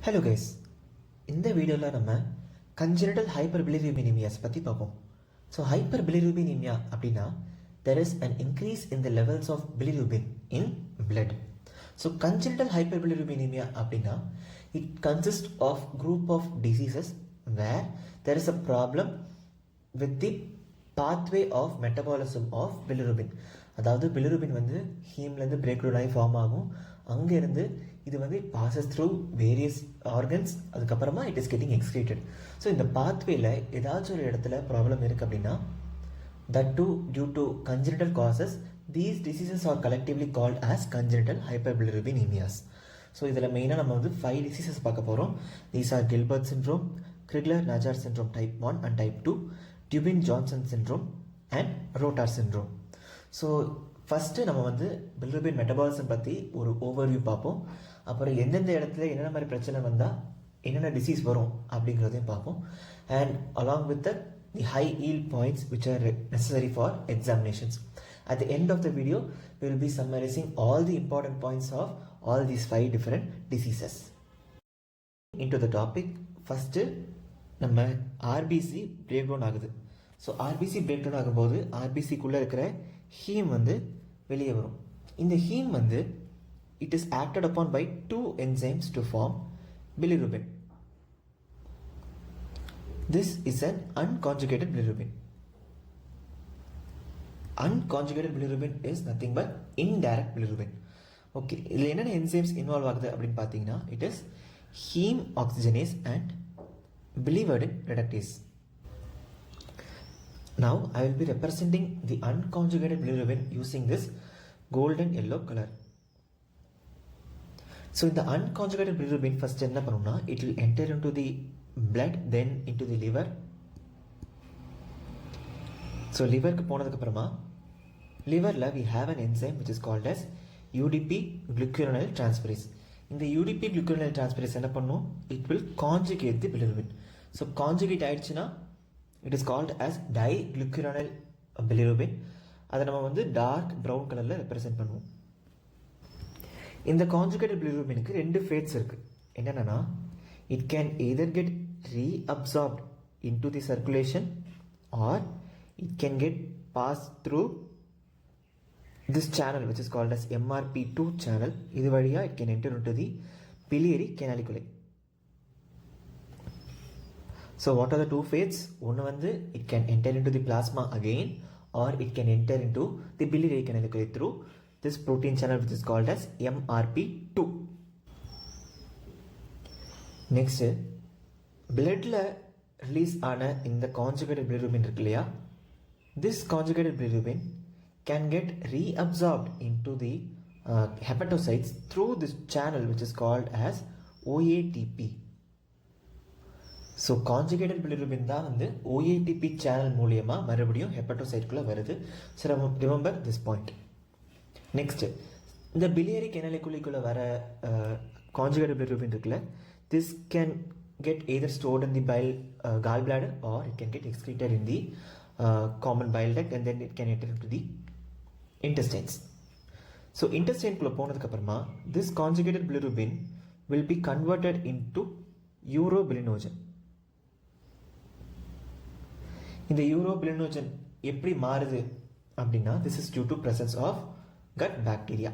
Hello guys, இந்த வீடியோவில் நம்ம கன்ஜெனிட்டல் ஹைப்பர்பிலிரூபினிமியாஸ் பற்றி பார்ப்போம். ஸோ ஹைப்பர்பிலிரூபினிமியா அப்படின்னா there is an increase in the levels of bilirubin in blood. So congenital hyperbilirubinemia அப்படின்னா it consist of group of diseases where there is a problem with the pathway of metabolism of bilirubin. அதாவது bilirubin வந்து ஹீம்லேருந்து break down ஆகி form ஆகும். அங்கேருந்து இது வந்து passes through various organs, அதுக்கப்புறமா it is getting excreted. So இந்த பாத்வேல ஏதாச்சும் ஒரு இடத்துல ப்ராப்ளம் இருக்குது அப்படின்னா that too due to congenital causes, these diseases are collectively called as congenital hyperbilirubinemias. So இதில் மெயினாக நம்ம வந்து 5 டிசீசஸ் பார்க்க போகிறோம். These are Gilbert syndrome, Crigler Najjar syndrome type 1 and type 2, Dubin Johnson syndrome and Rotor syndrome. So first நம்ம வந்து bilirubin metabolism பற்றி ஒரு ஓவர்வியூ பார்ப்போம். அப்புறம் எந்தெந்த இடத்துல என்னென்ன மாதிரி பிரச்சனை வந்தால் என்னென்ன டிசீஸ் வரும் அப்படிங்கிறதையும் பார்ப்போம். And along with the high yield points which are necessary for examinations. At the end of the video, we will be summarizing all the important points of all these 5 different diseases. Into the topic, first நம்ம RBC break down ஆகுது. So RBC break down ஆகும்போது ஆர்பிசிக்குள்ளே இருக்கிற heme வந்து வெளியே வரும். இந்த heme வந்து it is acted upon by 2 enzymes to form bilirubin. This is an unconjugated bilirubin. Unconjugated bilirubin is nothing but indirect bilirubin. Okay, இதில் என்னென்ன என்சைம்ஸ் இன்வால்வ் ஆகுது அப்படின்னு பார்த்தீங்கன்னா it is haem oxygenase and biliverdin reductase. Now I will be representing the unconjugated bilirubin using this golden yellow color. So in the unconjugated bilirubin first என்ன பண்ணும்னா it will enter into the blood then into the liver. So liverக்கு போனதுக்கு அப்புறமா liverல we have an enzyme which is called as UDP glucuronide transferase. இந்த UDP glucuronide transferase என்ன பண்ணும், it will conjugate the bilirubin. So conjugate ஆயிடுச்சுன்னா it is called as diglucuronide bilirubin. அதை நம்ம வந்து dark brown கலரில் ரெப்ரசென்ட் பண்ணுவோம். இந்த கான்ஜுகேட்டட் பிலிரூபினுக்கு 2 ஃபேட்ஸ் இருக்குது. என்னென்னா it can either get reabsorbed in to the circulation or it can get pass through this channel which is called as MRP2 channel. இது வழியாக it can enter into the biliary canaliculi. So what are the 2 fates? ஒன்று வந்து it can enter into the plasma again or it can enter into the biliary canaliculate through this protein channel which is called as MRP2. Next, bloodல release ஆன இந்த conjugated bilirubin இருக்கு இல்லையா, this conjugated bilirubin can get reabsorbed into the hepatocytes through this channel which is called as OATP. So conjugated bilirubin தான் வந்து OATP channel மூலியமாக மறுபடியும் ஹெப்படோசைட்குள்ளே வருது. So remember this point. Next, இந்த பிலியரி கெனாலிகுலிக்குள்ளே வர கான்ஜுகேட்டட் பிலிரூபின் இருக்குல்ல, this can get either stored in the bile gall bladder or it can get excreted in the common bile duct and then it can enter in to the intestines. So இன்டெஸ்டைன்குள்ளே போனதுக்கப்புறமா this conjugated bilirubin will be converted in to urobilinogen. இந்த யூரோபிலினோஜன் எப்படி மாறுது அப்படின்னா this is due to presence of gut bacteria.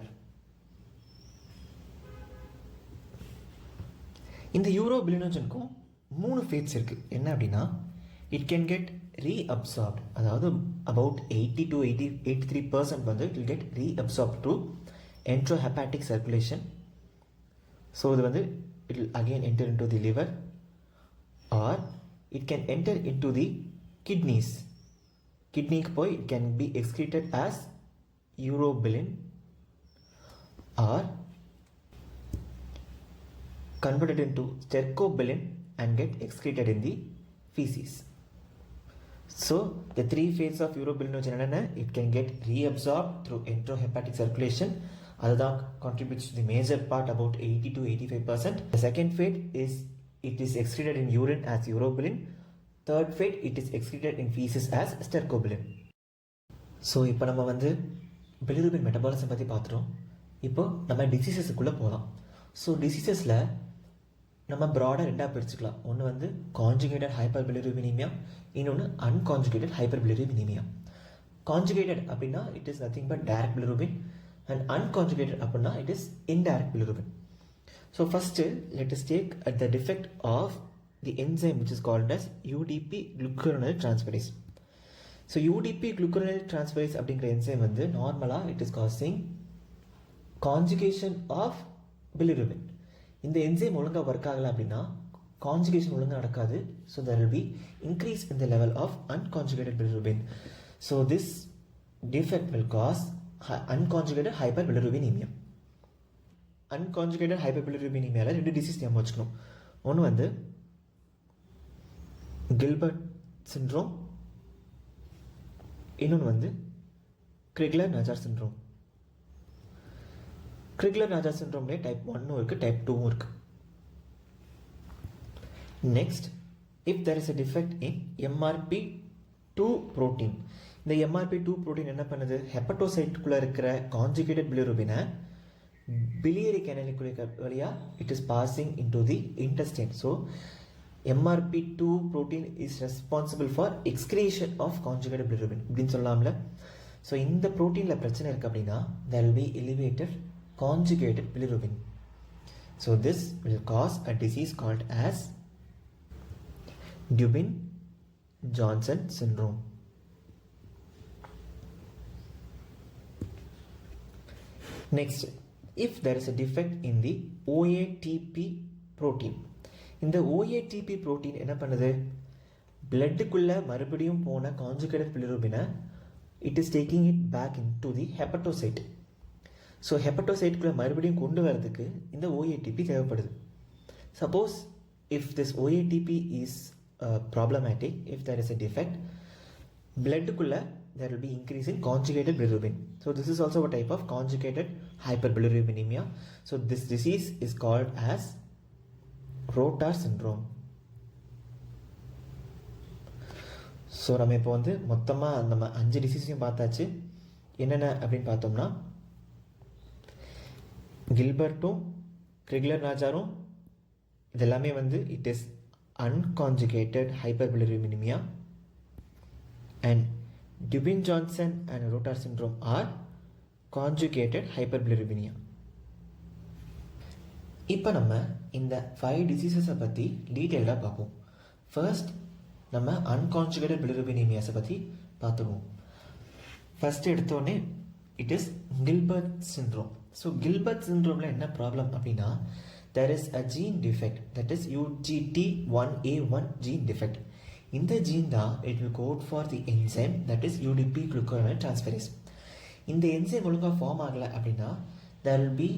இந்த யூரோபிலினோஜனுக்கும் 3 fats இருக்குது. என்ன அப்படின்னா இட் கேன் கெட் ரீஅப்சார்ப்ட், அதாவது அபவுட் 80 to 83% வந்து it will get reabsorbed to enterohepatic circulation. So இது வந்து it will again enter into the liver or it can enter into the kidneys. Kidneyக்கு போய் it can be excreted as urobilin or converted into stercobilin and get excreted in the feces. So the 3 phases of urobilinogen என்னென்ன, it can get reabsorbed through enterohepatic circulation. அதுதான் contributes to the major part about 80 to 85%. The second fate is it is excreted in urine as urobilin. Third fate it is excreted in feces as stercobilin. So இப்போ நம்ம வந்து bilirubin metabolism பற்றி பார்த்துட்டோம். இப்போ நம்ம டிசீசஸுக்குள்ளே போகலாம். So டிசீசஸில் நம்ம ப்ராடாக ரெண்டாக பிரிச்சுக்கலாம். ஒன்று வந்து கான்ஜுகேட்டட் ஹைப்பர் பிலிரூபினிமியா, இன்னொன்று அன்கான்ஜுகேட்டட் ஹைப்பர் பிலிரூபினிமியா. கான்ஜுகேட்டட் அப்படின்னா it is nothing but direct bilirubin, and unconjugated அப்படின்னா it is indirect bilirubin. So first let us take the defect of the enzyme which is called as UDP glucuronide transferase. So UDP glucuronide transferase அப்படிங்கிற enzyme வந்து நார்மலாக it is causing conjugation of bilirubin. இந்த enzyme ஒழுங்காக work ஆகலை அப்படின்னா conjugation ஒழுங்காக நடக்காது. So there will be increase in the level of unconjugated bilirubin. So this defect will cause unconjugated hyperbilirubinemia. Unconjugated hyperbilirubinemia ரெண்டு டிசீஸ் ஞாபகம் வச்சுக்கணும். ஒன்று வந்து கில்பர்ட் சிண்ட்ரோம், இன்னொன்று வந்து கிரிக்லர் நாஜார் சிண்ட்ரோம். கிரிக்லர் நாஜார் சிண்ட்ரோம்லேயே டைப் 1 இருக்குது, டைப் 2 இருக்குது. Next, if there is a defect in MRP2 protein. இந்த MRP2 protein என்ன பண்ணுது, ஹெப்படோசைட்டுக்குள்ளே இருக்கிற கான்ஜுகேட்டட் பிலிரூபினை biliary canalicular வழியாக it is passing into the intestine. So MRP2 protein is responsible for excretion of conjugated bilirubin இப்படின்னு சொல்லலாம்ல. So இந்த ப்ரோட்டீனில் பிரச்சனை இருக்குது அப்படின்னா there will be elevated conjugated bilirubin. So this will cause a disease called as Dubin-Johnson syndrome. Next, if there is a defect in the OATP protein. இந்த OATP protein என்ன பண்ணுது, பிளட்டுக்குள்ளே மறுபடியும் போன கான்ஜுகேட்டட் பிலிரூபினை it is taking it back in to the hepatocyte. So ஹெப்படோசைட்டுக்குள்ளே மறுபடியும் கொண்டு வரதுக்கு இந்த OATP தேவைப்படுது. Suppose if this OATP is problematic, if there is a defect, bloodக்குள்ளே there will be increase in conjugated bilirubin. So this is also a type of conjugated hyperbilirubinemia. So this disease is called as Rotar syndrome. So நம்ம இப்போ வந்து மொத்தமாக நம்ம 5 டிசீஸையும் பார்த்தாச்சு. என்னென்ன அப்படின்னு பார்த்தோம்னா கில்பர்ட்டும் கிரிக்லர் நாஜாரும் இதெல்லாமே வந்து it is unconjugated hyperbilirubinemia, and Dubin-Johnson and Rotar syndrome are conjugated hyperbilirubinemia. இப்போ நம்ம இந்த 5 டிசீசஸை பற்றி டீட்டெயிலாக பார்ப்போம். ஃபர்ஸ்ட் நம்ம அன்கான்ஜுகேட்டட் பிலிரூபினீமியாஸை பற்றி பார்த்துருவோம். ஃபர்ஸ்ட் எடுத்தோடனே it is Gilbert syndrome. So Gilbert சிண்ட்ரோமில் என்ன ப்ராப்ளம் அப்படின்னா there is a gene defect, that is UGT1A1 gene defect. இந்த gene தான் it will code for the enzyme that is UDP glucuronide transferase. இந்த enzyme ஒழுங்காக form ஆகலை அப்படின்னா there will be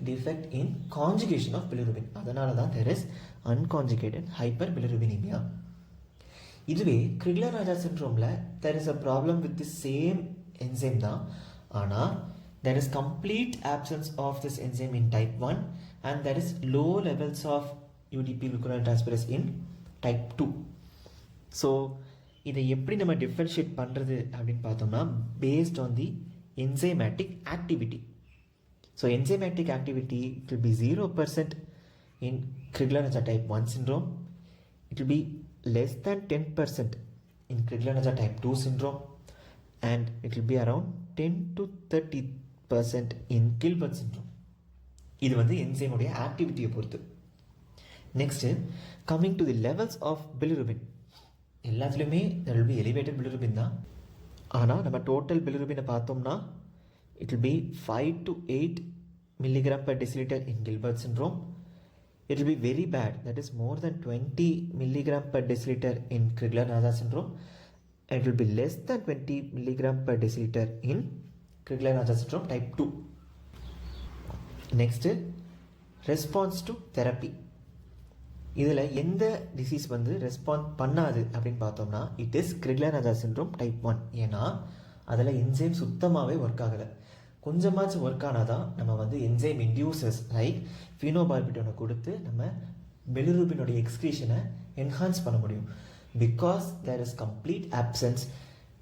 defect in conjugation of bilirubin. அதனால தான் there is unconjugated hyperbilirubinemia. இதுவே கிரிக்லர் நாஜார் சிண்ட்ரோமில் there is a problem with the same enzyme தான், ஆனால் there is complete absence of this enzyme in type 1 and there is low levels of UDP glucuronide transferase in type 2. So இதை எப்படி நம்ம differentiate பண்ணுறது அப்படின்னு பார்த்தோம்னா based on the enzymatic activity. So enzymatic activity it will be 0% in Crigler-Najjar type 1 syndrome. It will be less than 10% in Crigler-Najjar type 2 syndrome, and it will be around 10 to 30% in Gilbert syndrome. இது வந்து என்சைமுடைய ஆக்டிவிட்டியை பொறுத்து. Next coming to the levels of bilirubin. எல்லாத்துலேயுமே there will be elevated bilirubin தான், ஆனால் நம்ம total பிலிரூபினை பார்த்தோம்னா it will be 5 to 8 milligram per deciliter in Gilbert syndrome. It will be very bad, that is more than 20 milligram per deciliter in Crigler-Najjar syndrome, and it will be less than 20 milligram per deciliter in Crigler-Najjar syndrome type 2. Next response to therapy. இதில் எந்த disease வந்து respond பண்ணாது அப்படின்னு பார்த்தோம்னா it is கிரிக்லர்-நாஜார் syndrome type 1. ஏன்னா அதில் enzyme சுத்தமாகவே work ஆகலை. கொஞ்சமாச்சும் ஒர்க் ஆனால் தான் நம்ம வந்து என்சைம் இன்டியூசர்ஸ் லைக் ஃபீனோபார்பிட்டோனை கொடுத்து நம்ம பிலிரூபினுடைய எக்ஸ்கிரீஷனை என்ஹான்ஸ் பண்ண முடியும். Because there is complete absence,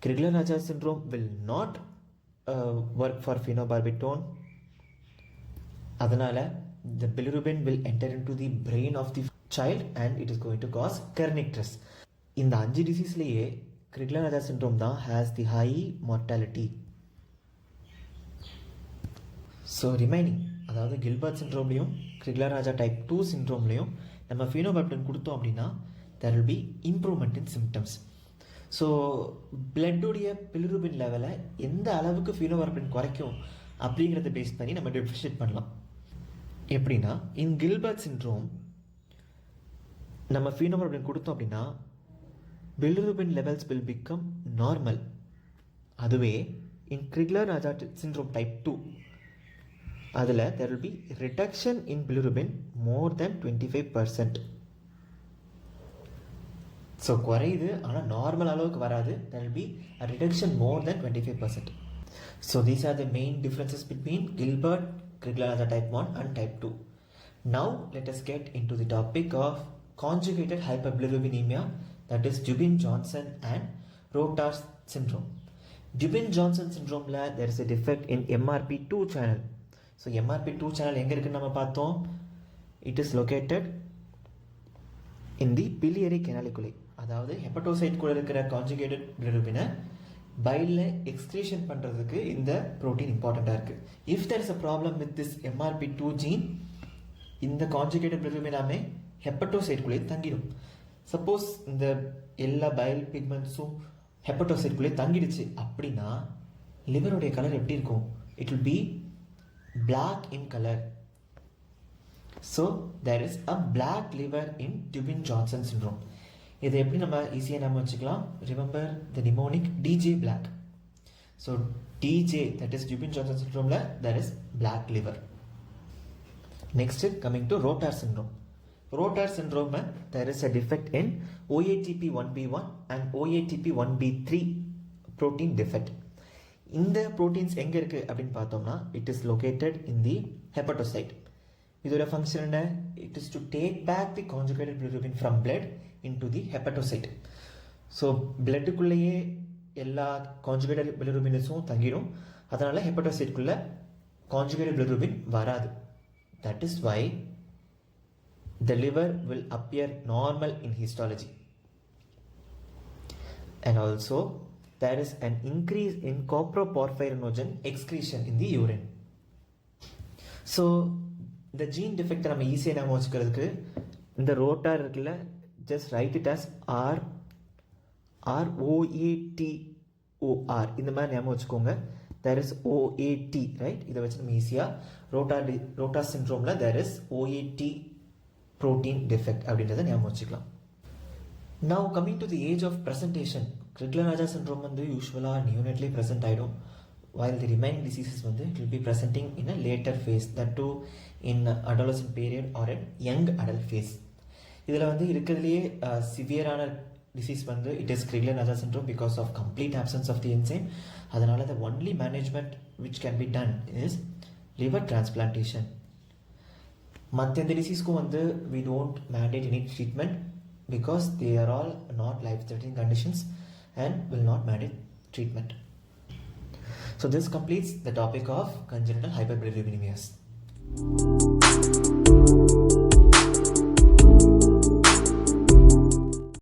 Crigler Najjar syndrome will not work for phenobarbitone. அதனால் the bilirubin will enter into the brain of the child and it is going to cause kernicterus. இந்த 5 டிசீஸ்லேயே கிரிக்லர்-ராஜா syndrome தான் has the high mortality. So remaining அதாவது Gilbert சிண்ட்ரோம்லேயும் கிரிக்லர்-ராஜா type 2 சிண்ட்ரோம்லேயும் நம்ம ஃபீனோபாப்டின் கொடுத்தோம் அப்படின்னா there will be improvement in symptoms. ஸோ பிளட்டுடைய bilirubin லெவலை எந்த அளவுக்கு ஃபீனோபாப்டின் குறைக்கும் அப்படிங்கிறத பேஸ் பண்ணி நம்ம டிஃபரன்ஷியேட் பண்ணலாம். எப்படின்னா இன் கில்பர்ட் சிண்ட்ரோம் நம்ம ஃபீனோபாப்டின் கொடுத்தோம் அப்படின்னா bilirubin levels will become normal. அதுவே in Crigler-Najjar syndrome type 2 அதில் there will be reduction in bilirubin more than 25%. So குறையுது ஆனால் நார்மல் அளவுக்கு வராது. there will be a reduction more than 25%. So these are the main differences between Gilbert, Crigler-Najjar type 1 and type 2. Now let us get into the topic of conjugated hyperbilirubinemia, that is Dubin-Johnson and Rotar's syndrome. Dubin-Johnson syndrome la there is a defect in MRP2 channel. So MRP2 channel எங்க இருக்குன்னு நம்ம பார்த்தோம். It is located in the biliary canaliculi. அதாவது hepatocyte கூட இருக்கிற conjugated பிலிரூபினை பைலில் excretion பண்ணுறதுக்கு இந்த ப்ரோட்டீன் இம்பார்ட்டண்ட்டாக இருக்குது. If there is a problem with this MRP2 gene, இந்த கான்ஜுகேட்டட் பிலிரூபின் எல்லாமே ஹெப்படோசைட்குள்ளே தங்கிடும். சப்போஸ் இந்த எல்லா பைல் பிக்மெண்ட்ஸும் ஹெப்படோசைட்குள்ளே தங்கிடுச்சு அப்படின்னா லிவருடைய கலர் எப்படி இருக்கும்? It will be black in color. So there is a black liver in Dubin-Johnson syndrome. இதை எப்படி நம்ம ஈஸியாக நம்ம வச்சுக்கலாம்? Remember the mnemonic DJ black. So DJ, that is Dubin-Johnson syndromeல there is black liver. Next coming to Rotar syndrome. Rotar syndrome there is a defect in OATP1B1 and OATP1B3 protein defect. இந்த proteins எங்கே இருக்குது அப்படின்னு பார்த்தோம்னா it is located in the hepatocyte. இதோட function என்ன? It is to take back the conjugated bilirubin from blood in to the hepatocyte. So பிளட்டுக்குள்ளேயே எல்லா conjugated பிலிரூபின்ஸும் தங்கிடும். அதனால் ஹெப்படோசைட்குள்ளே கான்ஜுகேட்டட் பிலிரூபின் வராது. That is why the liver will appear normal in histology. And also there is an increase in coproporphyrinogen excretion in the urine. So the gene defect நம்ம ஈஸியாக நாம வச்சுக்கிறதுக்கு இந்த ரோட்டார் இருக்குல்ல, just write it as ROATOR இந்த மாதிரி ஞாபகம் வச்சுக்கோங்க. there is OAT, right? இதை வச்சு நம்ம ஈஸியாக rotor சிண்ட்ரோமில் there is OAT protein defect அப்படின்றத ஞாபகம் வச்சுக்கலாம். Now coming to the age of presentation, Crigler-Najjar syndrome வந்து யூஸ்வலாக நியூனேட்லி ப்ரெசென்ட் ஆகிடும். while the remaining diseases வந்து it will be presenting in a later phase, that too in adolescent period or in young adult phase. இதில் வந்து இருக்கிறதுலேயே சிவியரான disease வந்து it is Crigler-Najjar syndrome because of complete absence of the enzyme. அதனால் the only management which can be done is liver transplantation. மற்ற இந்த டிசீஸ்க்கும் வந்து we don't mandate any treatment because they are all not life-threatening conditions and will not mandate treatment. So this completes the topic of congenital hyperbilirubinemia.